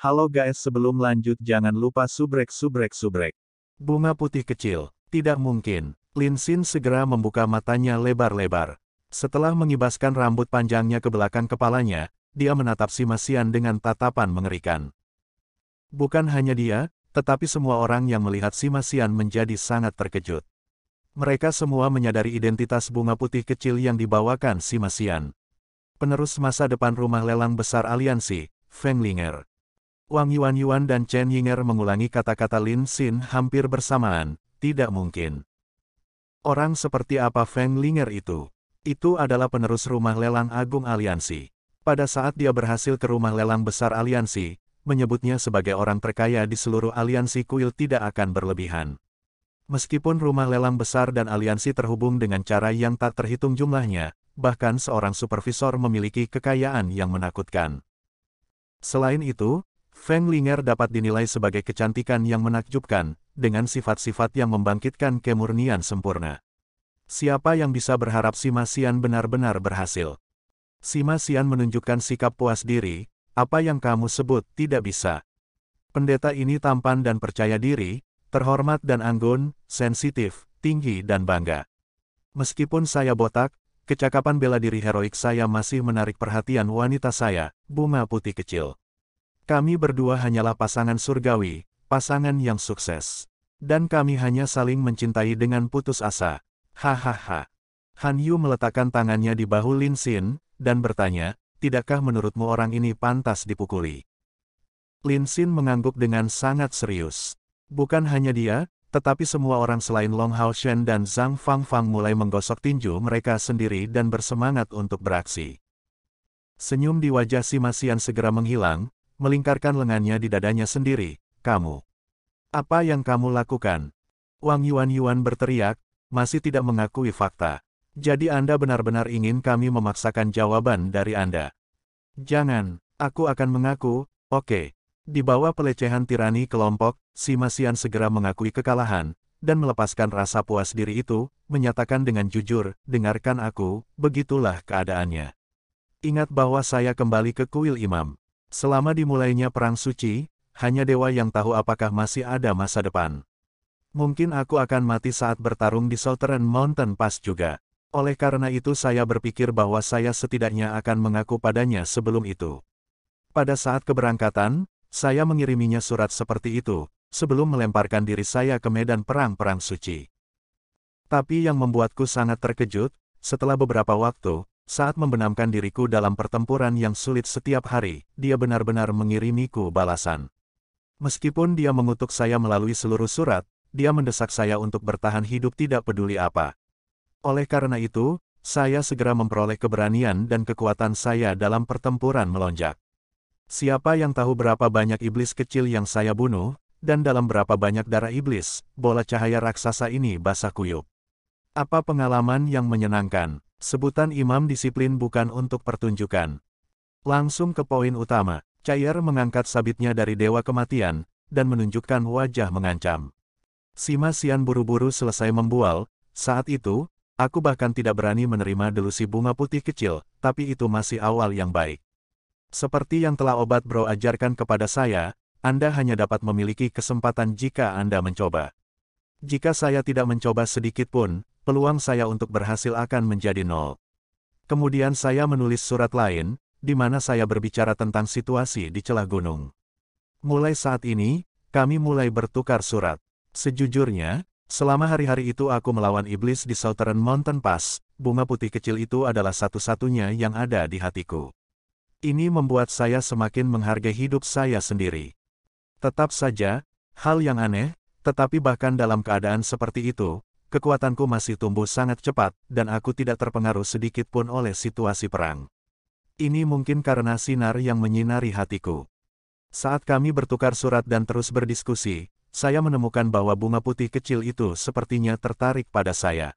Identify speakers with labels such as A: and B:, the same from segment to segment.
A: Halo guys, sebelum lanjut jangan lupa subrek.
B: Bunga putih kecil, tidak mungkin. Lin Xin segera membuka matanya lebar-lebar. Setelah mengibaskan rambut panjangnya ke belakang kepalanya, dia menatap si Masian dengan tatapan mengerikan. Bukan hanya dia, tetapi semua orang yang melihat si Masian menjadi sangat terkejut. Mereka semua menyadari identitas bunga putih kecil yang dibawakan si Masian. Penerus masa depan rumah lelang besar aliansi, Feng Linger. Wang Yuan dan Chen Yinger mengulangi kata-kata Lin Xin hampir bersamaan, tidak mungkin. Orang seperti apa Feng Linger itu? Itu adalah penerus rumah lelang agung aliansi. Pada saat dia berhasil ke rumah lelang besar aliansi, menyebutnya sebagai orang terkaya di seluruh aliansi kuil tidak akan berlebihan. Meskipun rumah lelang besar dan aliansi terhubung dengan cara yang tak terhitung jumlahnya, bahkan seorang supervisor memiliki kekayaan yang menakutkan. Selain itu, Feng Linger dapat dinilai sebagai kecantikan yang menakjubkan, dengan sifat-sifat yang membangkitkan kemurnian sempurna. Siapa yang bisa berharap si Masian benar-benar berhasil? Si Masian menunjukkan sikap puas diri, apa yang kamu sebut tidak bisa. Pendeta ini tampan dan percaya diri, terhormat dan anggun, sensitif, tinggi dan bangga. Meskipun saya botak, kecakapan bela diri heroik saya masih menarik perhatian wanita saya, bunga putih kecil. Kami berdua hanyalah pasangan surgawi, pasangan yang sukses. Dan kami hanya saling mencintai dengan putus asa. Hahaha. Han Yu meletakkan tangannya di bahu Lin Xin, dan bertanya, tidakkah menurutmu orang ini pantas dipukuli? Lin Xin mengangguk dengan sangat serius. Bukan hanya dia, tetapi semua orang selain Long Hao Shen dan Zhang Fangfang mulai menggosok tinju mereka sendiri dan bersemangat untuk beraksi. Senyum di wajah si Masian segera menghilang, melingkarkan lengannya di dadanya sendiri. Kamu. Apa yang kamu lakukan? Wang Yuan berteriak, masih tidak mengakui fakta. Jadi Anda benar-benar ingin kami memaksakan jawaban dari Anda? Jangan, aku akan mengaku, oke. Di bawah pelecehan tirani kelompok, si Masian segera mengakui kekalahan, dan melepaskan rasa puas diri itu, menyatakan dengan jujur, dengarkan aku, begitulah keadaannya. Ingat bahwa saya kembali ke kuil imam. Selama dimulainya perang suci, hanya dewa yang tahu apakah masih ada masa depan. Mungkin aku akan mati saat bertarung di Southern Mountain Pass juga. Oleh karena itu saya berpikir bahwa saya setidaknya akan mengaku padanya sebelum itu. Pada saat keberangkatan, saya mengiriminya surat seperti itu, sebelum melemparkan diri saya ke medan perang suci. Tapi yang membuatku sangat terkejut, setelah beberapa waktu, saat membenamkan diriku dalam pertempuran yang sulit setiap hari, dia benar-benar mengirimiku balasan. Meskipun dia mengutuk saya melalui seluruh surat, dia mendesak saya untuk bertahan hidup tidak peduli apa. Oleh karena itu, saya segera memperoleh keberanian dan kekuatan saya dalam pertempuran melonjak. Siapa yang tahu berapa banyak iblis kecil yang saya bunuh, dan dalam berapa banyak darah iblis, bola cahaya raksasa ini basah kuyup. Apa pengalaman yang menyenangkan? Sebutan imam disiplin bukan untuk pertunjukan. Langsung ke poin utama, Cair mengangkat sabitnya dari Dewa Kematian, dan menunjukkan wajah mengancam. Si Masian buru-buru selesai membual, saat itu, aku bahkan tidak berani menerima delusi bunga putih kecil, tapi itu masih awal yang baik. Seperti yang telah obat bro ajarkan kepada saya, Anda hanya dapat memiliki kesempatan jika Anda mencoba. Jika saya tidak mencoba sedikit pun, peluang saya untuk berhasil akan menjadi nol. Kemudian saya menulis surat lain, di mana saya berbicara tentang situasi di celah gunung. Mulai saat ini, kami mulai bertukar surat. Sejujurnya, selama hari-hari itu aku melawan iblis di Southern Mountain Pass, bunga putih kecil itu adalah satu-satunya yang ada di hatiku. Ini membuat saya semakin menghargai hidup saya sendiri. Tetap saja, hal yang aneh, tetapi bahkan dalam keadaan seperti itu, kekuatanku masih tumbuh sangat cepat, dan aku tidak terpengaruh sedikit pun oleh situasi perang. Ini mungkin karena sinar yang menyinari hatiku. Saat kami bertukar surat dan terus berdiskusi, saya menemukan bahwa bunga putih kecil itu sepertinya tertarik pada saya.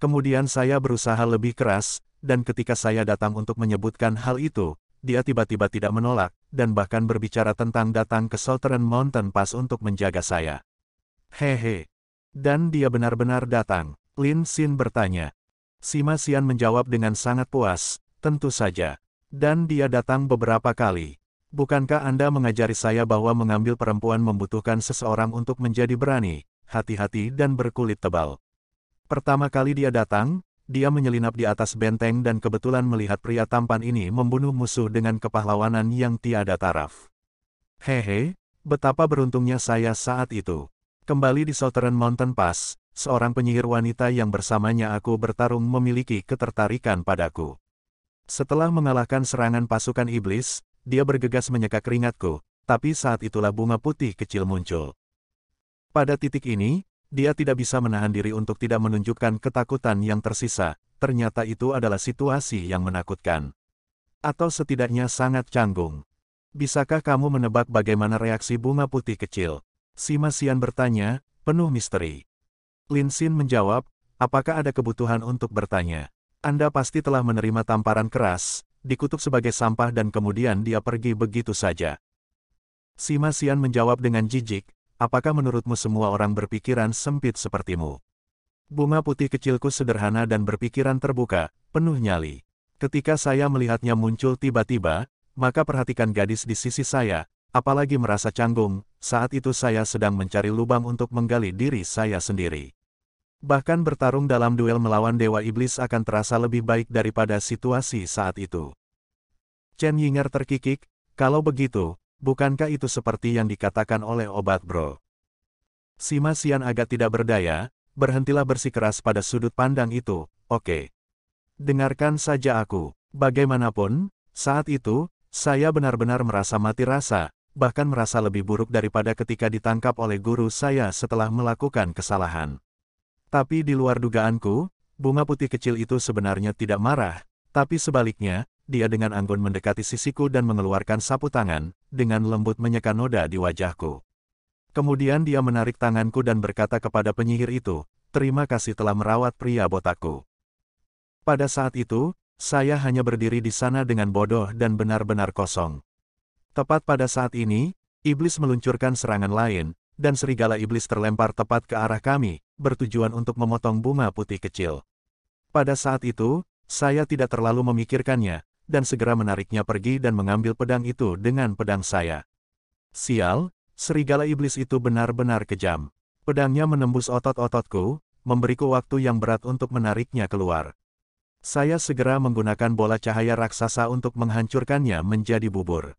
B: Kemudian saya berusaha lebih keras, dan ketika saya datang untuk menyebutkan hal itu, dia tiba-tiba tidak menolak, dan bahkan berbicara tentang datang ke Southern Mountain Pass untuk menjaga saya. Hehe. Dan dia benar-benar datang, Lin Xin bertanya. Si Masian menjawab dengan sangat puas, tentu saja. Dan dia datang beberapa kali. Bukankah Anda mengajari saya bahwa mengambil perempuan membutuhkan seseorang untuk menjadi berani, hati-hati dan berkulit tebal? Pertama kali dia datang, dia menyelinap di atas benteng dan kebetulan melihat pria tampan ini membunuh musuh dengan kepahlawanan yang tiada taraf. Hehe, betapa beruntungnya saya saat itu. Kembali di Southern Mountain Pass, seorang penyihir wanita yang bersamanya aku bertarung memiliki ketertarikan padaku. Setelah mengalahkan serangan pasukan iblis, dia bergegas menyeka keringatku, tapi saat itulah bunga putih kecil muncul. Pada titik ini, dia tidak bisa menahan diri untuk tidak menunjukkan ketakutan yang tersisa, ternyata itu adalah situasi yang menakutkan. Atau setidaknya sangat canggung. Bisakah kamu menebak bagaimana reaksi bunga putih kecil? Sima Xian bertanya, penuh misteri. Lin Xin menjawab, apakah ada kebutuhan untuk bertanya? Anda pasti telah menerima tamparan keras, dikutuk sebagai sampah dan kemudian dia pergi begitu saja. Sima Xian menjawab dengan jijik, apakah menurutmu semua orang berpikiran sempit sepertimu? Bunga putih kecilku sederhana dan berpikiran terbuka, penuh nyali. Ketika saya melihatnya muncul tiba-tiba, maka perhatikan gadis di sisi saya, apalagi merasa canggung, saat itu saya sedang mencari lubang untuk menggali diri saya sendiri. Bahkan bertarung dalam duel melawan Dewa Iblis akan terasa lebih baik daripada situasi saat itu. Chen Yinger terkikik, kalau begitu, bukankah itu seperti yang dikatakan oleh obat bro? Sima Xian agak tidak berdaya, berhentilah bersikeras pada sudut pandang itu, oke. Dengarkan saja aku, bagaimanapun, saat itu, saya benar-benar merasa mati rasa, bahkan merasa lebih buruk daripada ketika ditangkap oleh guru saya setelah melakukan kesalahan. Tapi di luar dugaanku, bunga putih kecil itu sebenarnya tidak marah, tapi sebaliknya, dia dengan anggun mendekati sisiku dan mengeluarkan sapu tangan, dengan lembut menyeka noda di wajahku. Kemudian dia menarik tanganku dan berkata kepada penyihir itu, terima kasih telah merawat pria botakku. Pada saat itu, saya hanya berdiri di sana dengan bodoh dan benar-benar kosong. Tepat pada saat ini, iblis meluncurkan serangan lain, dan serigala iblis terlempar tepat ke arah kami, bertujuan untuk memotong bunga putih kecil. Pada saat itu, saya tidak terlalu memikirkannya, dan segera menariknya pergi dan mengambil pedang itu dengan pedang saya. Sial, serigala iblis itu benar-benar kejam. Pedangnya menembus otot-ototku, memberiku waktu yang berat untuk menariknya keluar. Saya segera menggunakan bola cahaya raksasa untuk menghancurkannya menjadi bubur.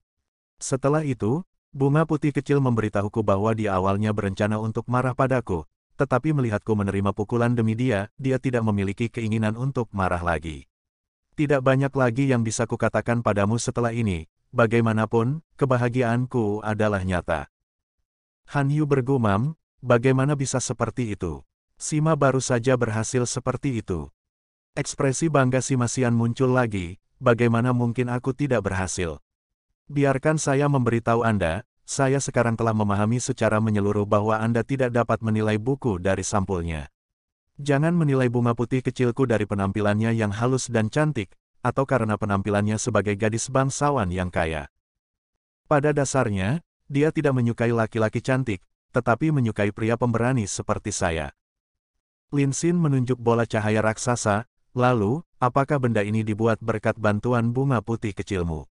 B: Setelah itu, bunga putih kecil memberitahuku bahwa dia awalnya berencana untuk marah padaku, tetapi melihatku menerima pukulan demi dia tidak memiliki keinginan untuk marah lagi. Tidak banyak lagi yang bisa kukatakan padamu setelah ini, bagaimanapun, kebahagiaanku adalah nyata. Han Yu bergumam, bagaimana bisa seperti itu? Sima baru saja berhasil seperti itu. Ekspresi bangga Sima Xian muncul lagi, bagaimana mungkin aku tidak berhasil? Biarkan saya memberitahu Anda, saya sekarang telah memahami secara menyeluruh bahwa Anda tidak dapat menilai buku dari sampulnya. Jangan menilai bunga putih kecilku dari penampilannya yang halus dan cantik, atau karena penampilannya sebagai gadis bangsawan yang kaya. Pada dasarnya, dia tidak menyukai laki-laki cantik, tetapi menyukai pria pemberani seperti saya. Lin Xin menunjuk bola cahaya raksasa, lalu, apakah benda ini dibuat berkat bantuan bunga putih kecilmu?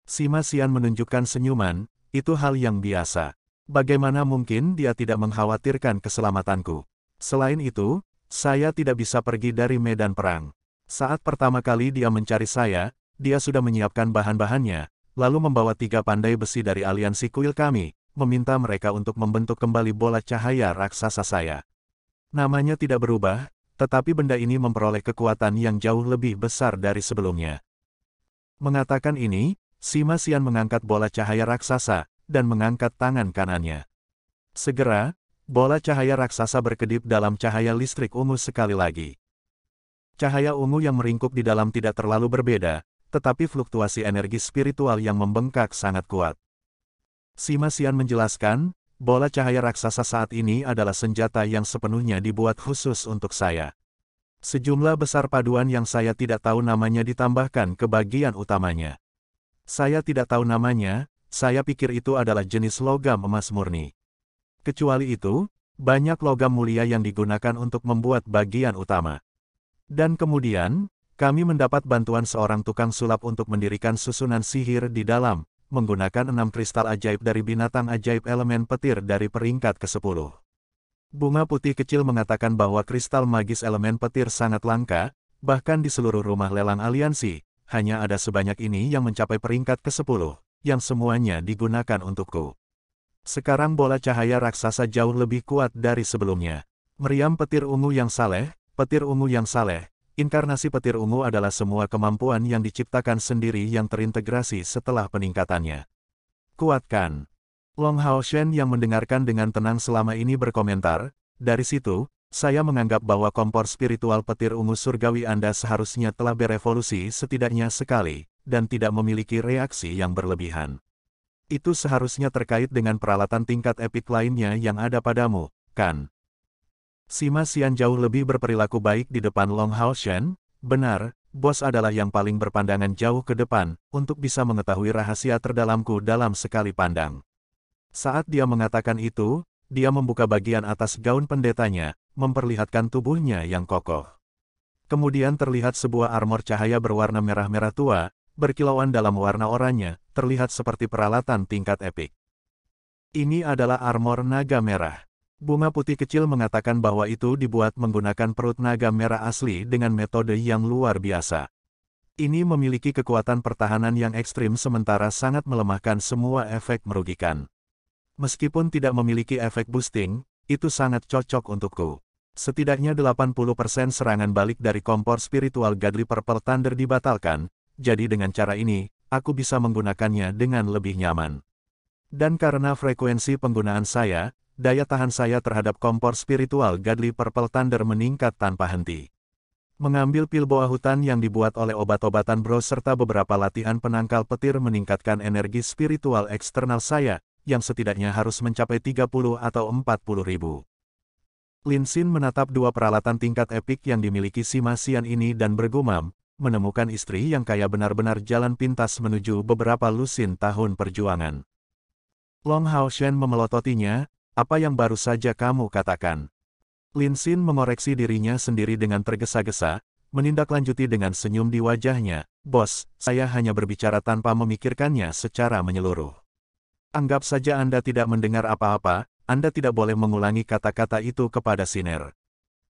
B: Sima Xian menunjukkan senyuman, itu hal yang biasa. Bagaimana mungkin dia tidak mengkhawatirkan keselamatanku? Selain itu, saya tidak bisa pergi dari medan perang. Saat pertama kali dia mencari saya, dia sudah menyiapkan bahan-bahannya, lalu membawa 3 pandai besi dari aliansi kuil kami, meminta mereka untuk membentuk kembali bola cahaya raksasa saya. Namanya tidak berubah, tetapi benda ini memperoleh kekuatan yang jauh lebih besar dari sebelumnya. Mengatakan ini, Sima Xian mengangkat bola cahaya raksasa, dan mengangkat tangan kanannya. Segera, bola cahaya raksasa berkedip dalam cahaya listrik ungu sekali lagi. Cahaya ungu yang meringkuk di dalam tidak terlalu berbeda, tetapi fluktuasi energi spiritual yang membengkak sangat kuat. Sima Xian menjelaskan, bola cahaya raksasa saat ini adalah senjata yang sepenuhnya dibuat khusus untuk saya. Sejumlah besar paduan yang saya tidak tahu namanya ditambahkan ke bagian utamanya. Saya tidak tahu namanya, saya pikir itu adalah jenis logam emas murni. Kecuali itu, banyak logam mulia yang digunakan untuk membuat bagian utama. Dan kemudian, kami mendapat bantuan seorang tukang sulap untuk mendirikan susunan sihir di dalam, menggunakan 6 kristal ajaib dari binatang ajaib elemen petir dari peringkat ke-10. Bunga putih kecil mengatakan bahwa kristal magis elemen petir sangat langka, bahkan di seluruh rumah lelang aliansi, hanya ada sebanyak ini yang mencapai peringkat ke-10, yang semuanya digunakan untukku. Sekarang bola cahaya raksasa jauh lebih kuat dari sebelumnya. Meriam petir ungu yang saleh, petir ungu yang saleh. Inkarnasi petir ungu adalah semua kemampuan yang diciptakan sendiri yang terintegrasi setelah peningkatannya. Kuatkan. Long Hao Shen yang mendengarkan dengan tenang selama ini berkomentar, dari situ, saya menganggap bahwa kompor spiritual petir ungu surgawi Anda seharusnya telah berevolusi setidaknya sekali, dan tidak memiliki reaksi yang berlebihan. Itu seharusnya terkait dengan peralatan tingkat epik lainnya yang ada padamu, kan? Sima Xian jauh lebih berperilaku baik di depan Long Hao Shen. Benar, bos adalah yang paling berpandangan jauh ke depan, untuk bisa mengetahui rahasia terdalamku dalam sekali pandang. Saat dia mengatakan itu, dia membuka bagian atas gaun pendetanya, memperlihatkan tubuhnya yang kokoh. Kemudian terlihat sebuah armor cahaya berwarna merah-merah tua, berkilauan dalam warna oranye, terlihat seperti peralatan tingkat epik. Ini adalah armor naga merah. Bunga putih kecil mengatakan bahwa itu dibuat menggunakan perut naga merah asli dengan metode yang luar biasa. Ini memiliki kekuatan pertahanan yang ekstrim sementara sangat melemahkan semua efek merugikan. Meskipun tidak memiliki efek boosting, itu sangat cocok untukku. Setidaknya 80% serangan balik dari kompor spiritual Godly Purple Thunder dibatalkan, jadi dengan cara ini, aku bisa menggunakannya dengan lebih nyaman. Dan karena frekuensi penggunaan saya, daya tahan saya terhadap kompor spiritual Godly Purple Thunder meningkat tanpa henti. Mengambil pil boa hutan yang dibuat oleh obat-obatan bro serta beberapa latihan penangkal petir meningkatkan energi spiritual eksternal saya, yang setidaknya harus mencapai 30 atau 40 ribu. Lin Xin menatap dua peralatan tingkat epik yang dimiliki Sima Xian ini dan bergumam, menemukan istri yang kaya benar-benar jalan pintas menuju beberapa lusin tahun perjuangan. Long Hao Shen memelototinya, apa yang baru saja kamu katakan? Lin Xin mengoreksi dirinya sendiri dengan tergesa-gesa, menindaklanjuti dengan senyum di wajahnya, bos, saya hanya berbicara tanpa memikirkannya secara menyeluruh. Anggap saja Anda tidak mendengar apa-apa, Anda tidak boleh mengulangi kata-kata itu kepada Siner.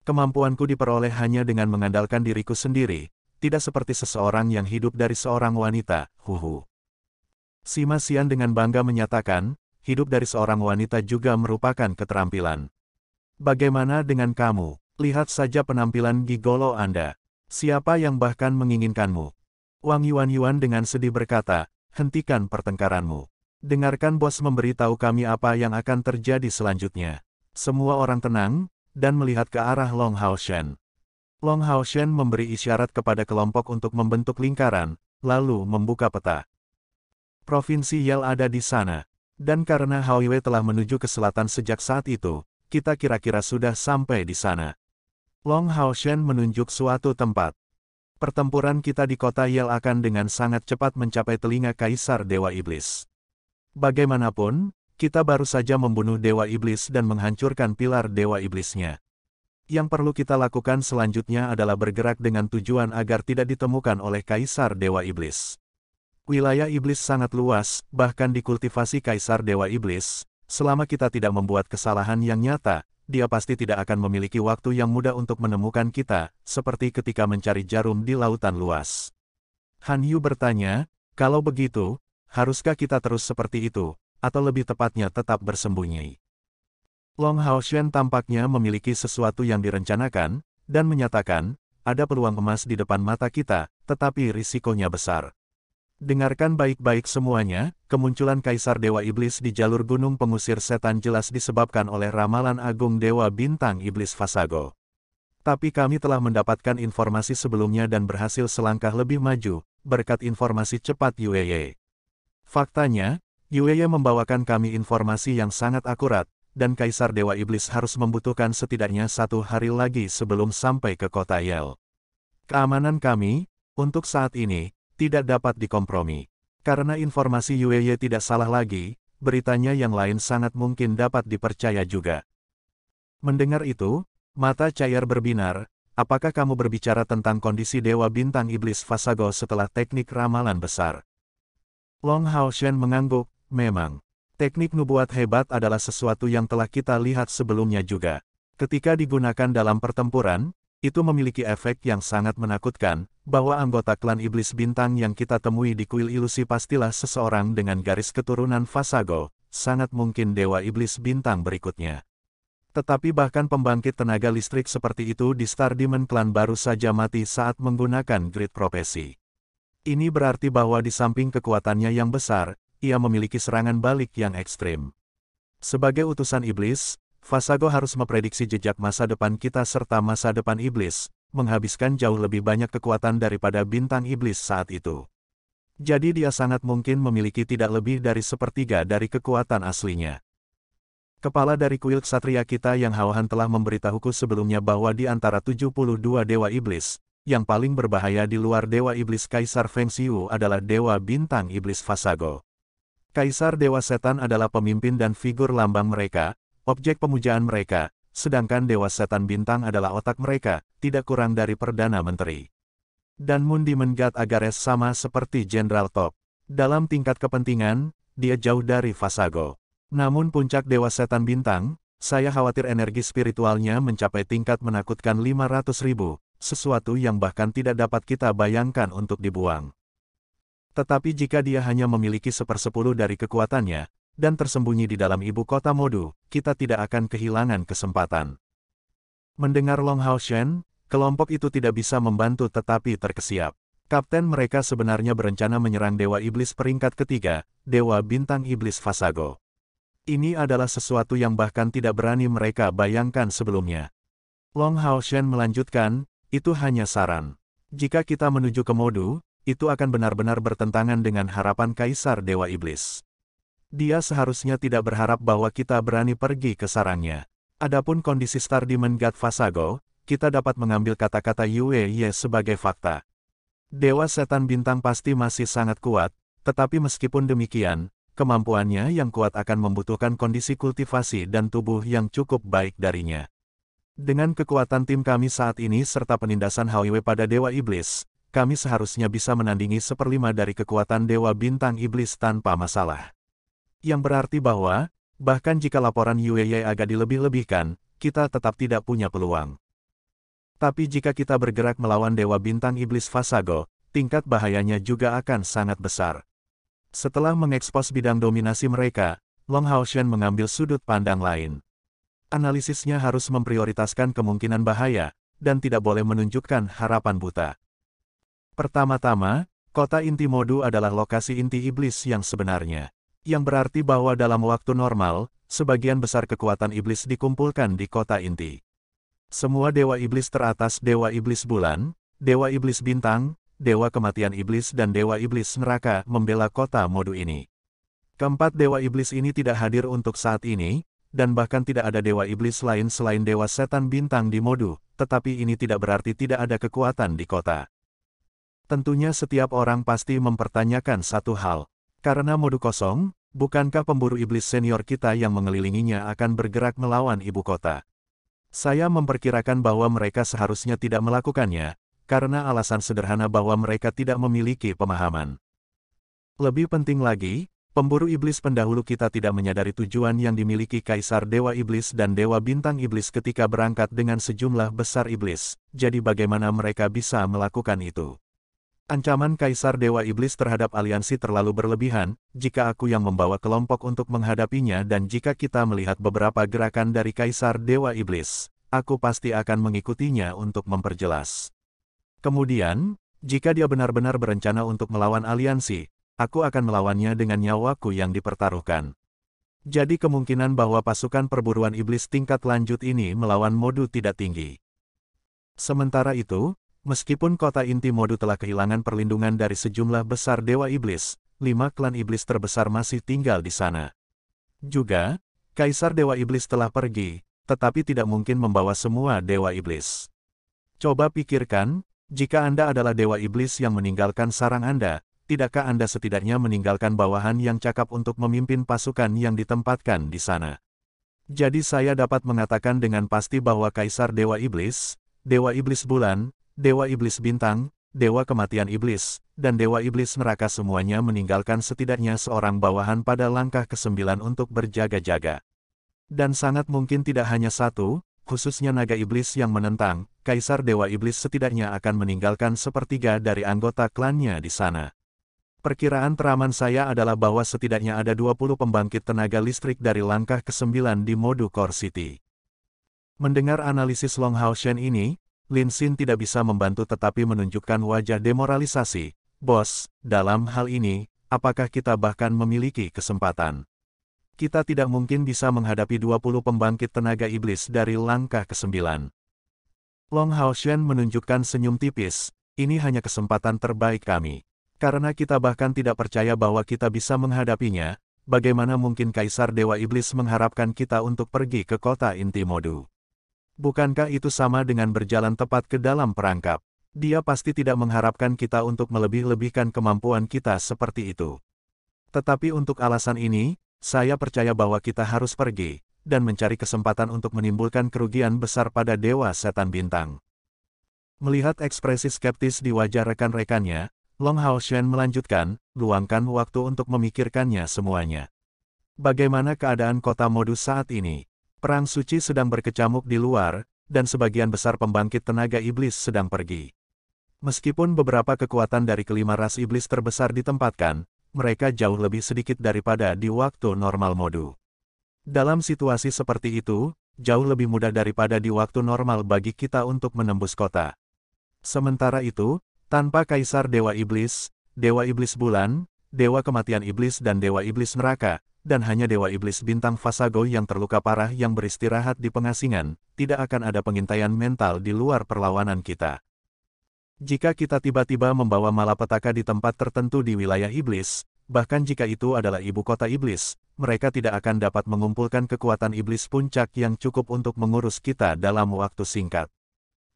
B: Kemampuanku diperoleh hanya dengan mengandalkan diriku sendiri, tidak seperti seseorang yang hidup dari seorang wanita, huhu. Sima Xian dengan bangga menyatakan, hidup dari seorang wanita juga merupakan keterampilan. Bagaimana dengan kamu? Lihat saja penampilan gigolo Anda. Siapa yang bahkan menginginkanmu? Wang Yuan dengan sedih berkata, hentikan pertengkaranmu. Dengarkan bos memberitahu kami apa yang akan terjadi selanjutnya. Semua orang tenang, dan melihat ke arah Long Hao Shen. Long Hao Shen memberi isyarat kepada kelompok untuk membentuk lingkaran, lalu membuka peta. Provinsi Yel ada di sana. Dan karena Hao Yue telah menuju ke selatan sejak saat itu, kita kira-kira sudah sampai di sana. Long Hao Shen menunjuk suatu tempat. Pertempuran kita di kota Yel akan dengan sangat cepat mencapai telinga Kaisar Dewa Iblis. Bagaimanapun, kita baru saja membunuh Dewa Iblis dan menghancurkan pilar Dewa Iblisnya. Yang perlu kita lakukan selanjutnya adalah bergerak dengan tujuan agar tidak ditemukan oleh Kaisar Dewa Iblis. Wilayah iblis sangat luas, bahkan dikultivasi Kaisar Dewa Iblis. Selama kita tidak membuat kesalahan yang nyata, dia pasti tidak akan memiliki waktu yang mudah untuk menemukan kita, seperti ketika mencari jarum di lautan luas. Han Yu bertanya, kalau begitu, haruskah kita terus seperti itu, atau lebih tepatnya tetap bersembunyi? Long Hao Shen tampaknya memiliki sesuatu yang direncanakan, dan menyatakan, ada peluang emas di depan mata kita, tetapi risikonya besar. Dengarkan baik-baik semuanya, kemunculan Kaisar Dewa Iblis di jalur Gunung Pengusir Setan jelas disebabkan oleh ramalan agung Dewa Bintang Iblis Fasago. Tapi kami telah mendapatkan informasi sebelumnya dan berhasil selangkah lebih maju, berkat informasi cepat Yueye. Faktanya, Yueye membawakan kami informasi yang sangat akurat, dan Kaisar Dewa Iblis harus membutuhkan setidaknya 1 hari lagi sebelum sampai ke kota Yel. Keamanan kami, untuk saat ini, tidak dapat dikompromi. Karena informasi Yueye tidak salah lagi, beritanya yang lain sangat mungkin dapat dipercaya juga. Mendengar itu, mata Cair berbinar, apakah kamu berbicara tentang kondisi Dewa Bintang Iblis Fasago setelah teknik ramalan besar? Long Haoshen mengangguk, memang. Teknik nubuat hebat adalah sesuatu yang telah kita lihat sebelumnya juga. Ketika digunakan dalam pertempuran, itu memiliki efek yang sangat menakutkan, bahwa anggota klan iblis bintang yang kita temui di kuil ilusi pastilah seseorang dengan garis keturunan Phasago, sangat mungkin dewa iblis bintang berikutnya. Tetapi bahkan pembangkit tenaga listrik seperti itu di Star Demon Clan baru saja mati saat menggunakan grid profesi. Ini berarti bahwa di samping kekuatannya yang besar, ia memiliki serangan balik yang ekstrim. Sebagai utusan iblis, Phasago harus memprediksi jejak masa depan kita serta masa depan iblis, menghabiskan jauh lebih banyak kekuatan daripada bintang iblis saat itu. Jadi dia sangat mungkin memiliki tidak lebih dari sepertiga dari kekuatan aslinya. Kepala dari kuil ksatria kita yang Haohan telah memberitahuku sebelumnya bahwa di antara 72 dewa iblis, yang paling berbahaya di luar dewa iblis Kaisar Feng Xiu adalah dewa bintang iblis Phasago. Kaisar dewa setan adalah pemimpin dan figur lambang mereka, objek pemujaan mereka, sedangkan dewa setan bintang adalah otak mereka, tidak kurang dari Perdana Menteri. Dan Moon Demon God Agares sama seperti Jenderal Top. Dalam tingkat kepentingan, dia jauh dari Phasago. Namun puncak dewa setan bintang, saya khawatir energi spiritualnya mencapai tingkat menakutkan 500.000, sesuatu yang bahkan tidak dapat kita bayangkan untuk dibuang. Tetapi jika dia hanya memiliki 1/10 dari kekuatannya, dan tersembunyi di dalam ibu kota Modu, kita tidak akan kehilangan kesempatan. Mendengar Long Haoshen, kelompok itu tidak bisa membantu tetapi terkesiap. Kapten mereka sebenarnya berencana menyerang dewa iblis peringkat ketiga, dewa bintang iblis Phasago. Ini adalah sesuatu yang bahkan tidak berani mereka bayangkan sebelumnya. Long Haoshen melanjutkan, itu hanya saran. Jika kita menuju ke Modu, itu akan benar-benar bertentangan dengan harapan Kaisar Dewa Iblis. Dia seharusnya tidak berharap bahwa kita berani pergi ke sarangnya. Adapun kondisi Star Demon God Phasago, kita dapat mengambil kata-kata Yue Ye sebagai fakta. Dewa setan bintang pasti masih sangat kuat, tetapi meskipun demikian, kemampuannya yang kuat akan membutuhkan kondisi kultivasi dan tubuh yang cukup baik darinya. Dengan kekuatan tim kami saat ini serta penindasan Hwiwe pada Dewa Iblis, kami seharusnya bisa menandingi 1/5 dari kekuatan Dewa Bintang Iblis tanpa masalah. Yang berarti bahwa, bahkan jika laporan Yue agak dilebih-lebihkan, kita tetap tidak punya peluang. Tapi jika kita bergerak melawan Dewa Bintang Iblis Phasago, tingkat bahayanya juga akan sangat besar. Setelah mengekspos bidang dominasi mereka, Long Haoshen mengambil sudut pandang lain. Analisisnya harus memprioritaskan kemungkinan bahaya, dan tidak boleh menunjukkan harapan buta. Pertama-tama, kota inti Modu adalah lokasi inti iblis yang sebenarnya. Yang berarti bahwa dalam waktu normal, sebagian besar kekuatan iblis dikumpulkan di kota inti. Semua dewa iblis teratas dewa iblis bulan, dewa iblis bintang, dewa kematian iblis dan dewa iblis neraka membela kota Modu ini. Keempat dewa iblis ini tidak hadir untuk saat ini, dan bahkan tidak ada dewa iblis lain selain dewa setan bintang di Modu, tetapi ini tidak berarti tidak ada kekuatan di kota. Tentunya setiap orang pasti mempertanyakan satu hal. Karena Modu kosong, bukankah pemburu iblis senior kita yang mengelilinginya akan bergerak melawan ibu kota? Saya memperkirakan bahwa mereka seharusnya tidak melakukannya, karena alasan sederhana bahwa mereka tidak memiliki pemahaman. Lebih penting lagi, pemburu iblis pendahulu kita tidak menyadari tujuan yang dimiliki Kaisar Dewa Iblis dan Dewa Bintang Iblis ketika berangkat dengan sejumlah besar iblis, jadi bagaimana mereka bisa melakukan itu? Ancaman Kaisar Dewa Iblis terhadap aliansi terlalu berlebihan, jika aku yang membawa kelompok untuk menghadapinya dan jika kita melihat beberapa gerakan dari Kaisar Dewa Iblis, aku pasti akan mengikutinya untuk memperjelas. Kemudian, jika dia benar-benar berencana untuk melawan aliansi, aku akan melawannya dengan nyawaku yang dipertaruhkan. Jadi kemungkinan bahwa pasukan perburuan iblis tingkat lanjut ini melawan Modu tidak tinggi. Sementara itu, meskipun kota inti Modu telah kehilangan perlindungan dari sejumlah besar dewa iblis, 5 klan iblis terbesar masih tinggal di sana. Juga, Kaisar Dewa Iblis telah pergi, tetapi tidak mungkin membawa semua dewa iblis. Coba pikirkan, jika Anda adalah dewa iblis yang meninggalkan sarang Anda, tidakkah Anda setidaknya meninggalkan bawahan yang cakap untuk memimpin pasukan yang ditempatkan di sana? Jadi saya dapat mengatakan dengan pasti bahwa Kaisar Dewa Iblis Bulan, Dewa Iblis Bintang, Dewa Kematian Iblis, dan Dewa Iblis Neraka semuanya meninggalkan setidaknya seorang bawahan pada langkah ke-9 untuk berjaga-jaga. Dan sangat mungkin tidak hanya satu, khususnya naga iblis yang menentang, Kaisar Dewa Iblis setidaknya akan meninggalkan sepertiga dari anggota klannya di sana. Perkiraan teraman saya adalah bahwa setidaknya ada 20 pembangkit tenaga listrik dari langkah ke-9 di mode Core City. Mendengar analisis Long Hao Shen ini, Lin Xin tidak bisa membantu tetapi menunjukkan wajah demoralisasi. Bos, dalam hal ini, apakah kita bahkan memiliki kesempatan? Kita tidak mungkin bisa menghadapi 20 pembangkit tenaga iblis dari langkah ke-9. Long Hao Shen menunjukkan senyum tipis, ini hanya kesempatan terbaik kami. Karena kita bahkan tidak percaya bahwa kita bisa menghadapinya, bagaimana mungkin Kaisar Dewa Iblis mengharapkan kita untuk pergi ke kota inti Modu? Bukankah itu sama dengan berjalan tepat ke dalam perangkap? Dia pasti tidak mengharapkan kita untuk melebih-lebihkan kemampuan kita seperti itu. Tetapi untuk alasan ini, saya percaya bahwa kita harus pergi, dan mencari kesempatan untuk menimbulkan kerugian besar pada Dewa Setan Bintang. Melihat ekspresi skeptis di wajah rekan-rekannya, Long Hao Shen melanjutkan, luangkan waktu untuk memikirkannya semuanya. Bagaimana keadaan kota Modu saat ini? Perang suci sedang berkecamuk di luar, dan sebagian besar pembangkit tenaga iblis sedang pergi. Meskipun beberapa kekuatan dari kelima ras iblis terbesar ditempatkan, mereka jauh lebih sedikit daripada di waktu normal Modu. Dalam situasi seperti itu, jauh lebih mudah daripada di waktu normal bagi kita untuk menembus kota. Sementara itu, tanpa Kaisar Dewa Iblis, Dewa Iblis Bulan, Dewa Kematian Iblis dan Dewa Iblis Neraka, dan hanya Dewa Iblis Bintang Vasago yang terluka parah yang beristirahat di pengasingan, tidak akan ada pengintaian mental di luar perlawanan kita. Jika kita tiba-tiba membawa malapetaka di tempat tertentu di wilayah iblis, bahkan jika itu adalah ibu kota iblis, mereka tidak akan dapat mengumpulkan kekuatan iblis puncak yang cukup untuk mengurus kita dalam waktu singkat.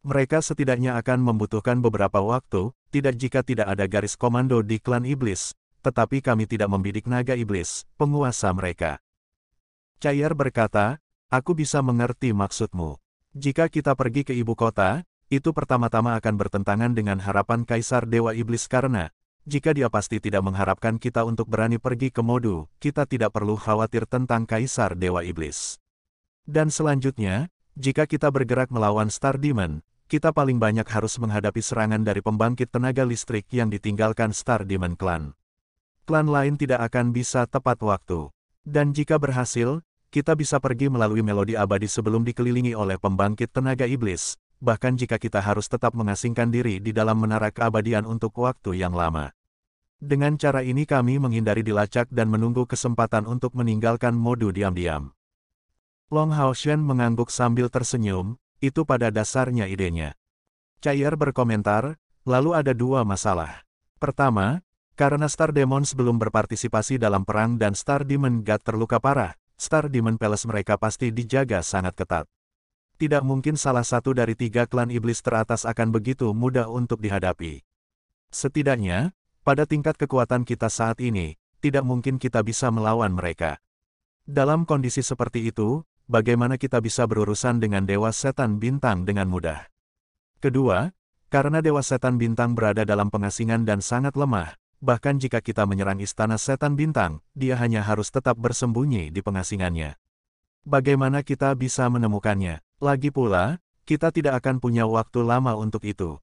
B: Mereka setidaknya akan membutuhkan beberapa waktu, tidak jika tidak ada garis komando di klan iblis, tetapi kami tidak membidik naga iblis, penguasa mereka. Cair berkata, aku bisa mengerti maksudmu. Jika kita pergi ke ibu kota, itu pertama-tama akan bertentangan dengan harapan Kaisar Dewa Iblis karena, jika dia pasti tidak mengharapkan kita untuk berani pergi ke Modu, kita tidak perlu khawatir tentang Kaisar Dewa Iblis. Dan selanjutnya, jika kita bergerak melawan Star Demon, kita paling banyak harus menghadapi serangan dari pembangkit tenaga listrik yang ditinggalkan Star Demon Clan. Klan lain tidak akan bisa tepat waktu. Dan jika berhasil, kita bisa pergi melalui melodi abadi sebelum dikelilingi oleh pembangkit tenaga iblis, bahkan jika kita harus tetap mengasingkan diri di dalam menara keabadian untuk waktu yang lama. Dengan cara ini kami menghindari dilacak dan menunggu kesempatan untuk meninggalkan Modu diam-diam. Long Hao Shen mengangguk sambil tersenyum, itu pada dasarnya idenya. Cair berkomentar, lalu ada dua masalah. Pertama, karena Star Demons belum berpartisipasi dalam perang dan Star Demon God terluka parah, Star Demon Palace mereka pasti dijaga sangat ketat. Tidak mungkin salah satu dari 3 klan iblis teratas akan begitu mudah untuk dihadapi. Setidaknya, pada tingkat kekuatan kita saat ini, tidak mungkin kita bisa melawan mereka. Dalam kondisi seperti itu, bagaimana kita bisa berurusan dengan Dewa Setan Bintang dengan mudah? Kedua, karena Dewa Setan Bintang berada dalam pengasingan dan sangat lemah, bahkan jika kita menyerang Istana Setan Bintang, dia hanya harus tetap bersembunyi di pengasingannya. Bagaimana kita bisa menemukannya? Lagi pula, kita tidak akan punya waktu lama untuk itu.